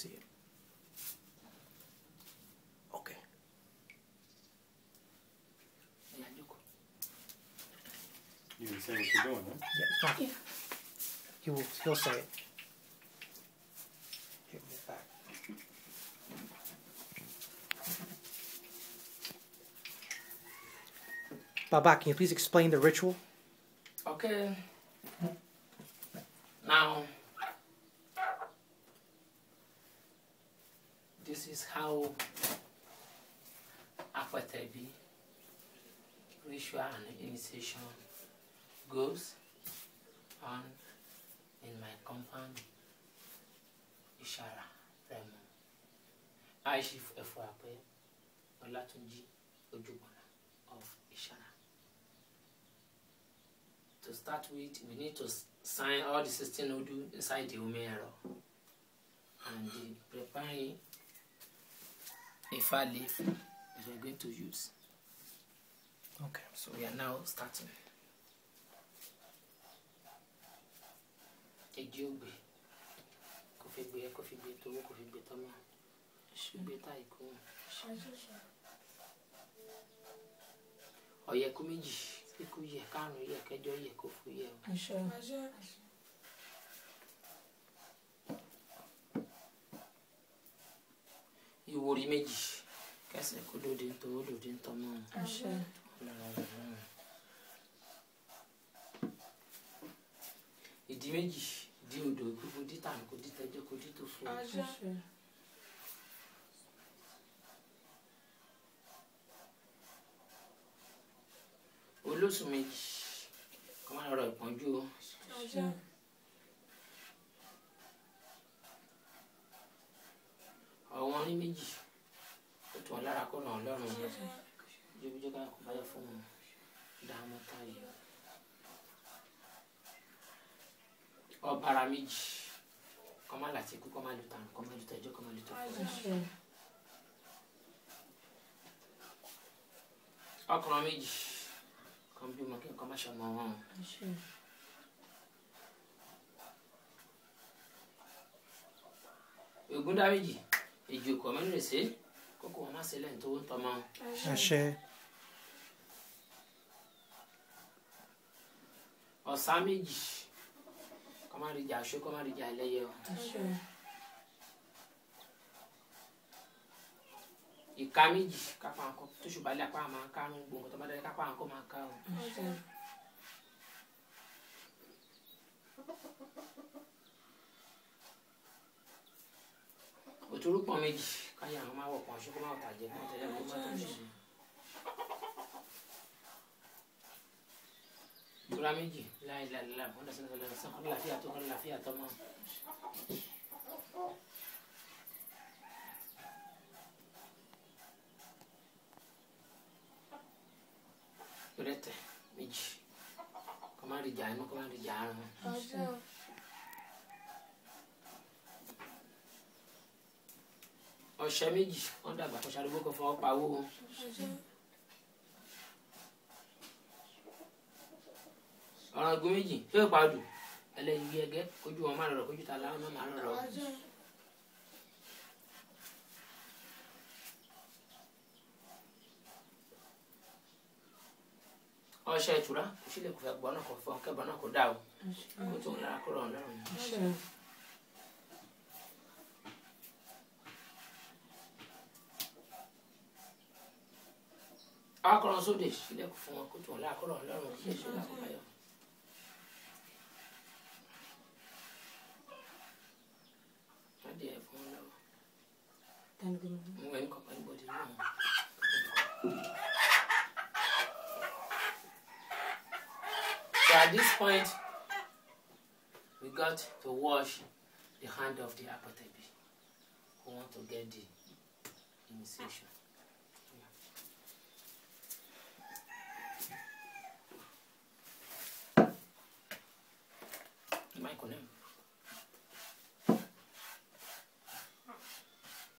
see it. Okay. You can say what you're doing, huh? Yeah. He'll say it. Here, get back. Baba, can you please explain the ritual? Okay. Now, this is how Akwatebi ritual and initiation goes on in my compound, Ishara, Remo. I Chief Efwape Olatunji Ojubona of Ishara. To start with, we need to sign all the 16 Odu inside the Umero and preparing a fire leaf that we're going to use. Okay. So we are now starting. Ejogbe, kofigbe, towo, kofigbe, tomo, shugbe taiku, oye kumiji, iku ye, kanu ye, kejo ye, kofu ye. Iwori meji, kese kodo dinto, odo dinto mo. Ìdí méjì, di odò ìkúkú dítà kò dítẹjọ́ kò dítò fún olóṣù méjì kọ́ máa lọ́rọ̀ ìpọ́njú o. Ọ̀wọ́n ní méjì ó tún wọn lára kó ràn án lọ́rùn jókòó ká kó báyọ̀ fún wọn dáhùn táyì. Ọ̀bàrà méjì kọ́ máa láti ikú kọ́ máa lù tàn kọ́ máa lù tẹ̀jọ́ kọ́ máa lù tó fún. Ọkùnrin méjì kọ́ bí mo kí n kọ́ máa ṣọmọ wọn. Ògúndá méjì èjì òkò mẹ́rin rẹ̀ sí kókó wọn má ṣe lẹ́yìn tó ń tọmọ. Ọ̀sá méjì kọ́ máa rí jà aṣọ kọ́ máa rí jà ẹlẹ́yẹ o. Ìka méjì kápá àǹkọ́ tó ṣùgbọ́n alẹ́ apá àmà ká ń gbòǹkọ́ tó bá dẹ́ kápá àǹkọ́ máa ká o. Òtúrúpọ̀ méjì káyà àwọn máa wọ̀ pọ̀ ṣùgbọ́n máa tà jẹ́ pọ̀ tẹ́lẹ̀ kó má tó ṣe. Ìtura méjì láìláìlá wọ́n dẹ̀ sínú ọ̀lẹ́rìn sàn kọ́ni láfíà tó mọ́. Ìrẹtẹ̀ méjì kọ́ máa rí jà inú kọ́ máa rí jà àrùn. Ọ̀sẹ̀ méjì wọ́n dàgbà kọ́ ṣàdúgbò kọ́ fọwọ́ pawó. Ọ̀ràngún méjì yóò padù ẹlẹ́yin gẹ́gẹ́ kójú wọn máa rọrọ̀ kójú ta láwọn náà máa rọrọ̀. Ọṣẹ ìtura kò sílẹ̀ kò fẹ́ gbọ́ náà kò fọ́ kẹ́bọ̀ náà kò dá o kó tó ń lára kó rọ̀ lọ́rùn. Akọ̀rọ̀ sóde sílẹ̀ kò fún wọn kó tó ń lára kó rọ̀ lọ́rùn kí èso là kó báyọ̀. So at this point, we got to wash the hand of the Akwatebi who want to get the initiation. Michael,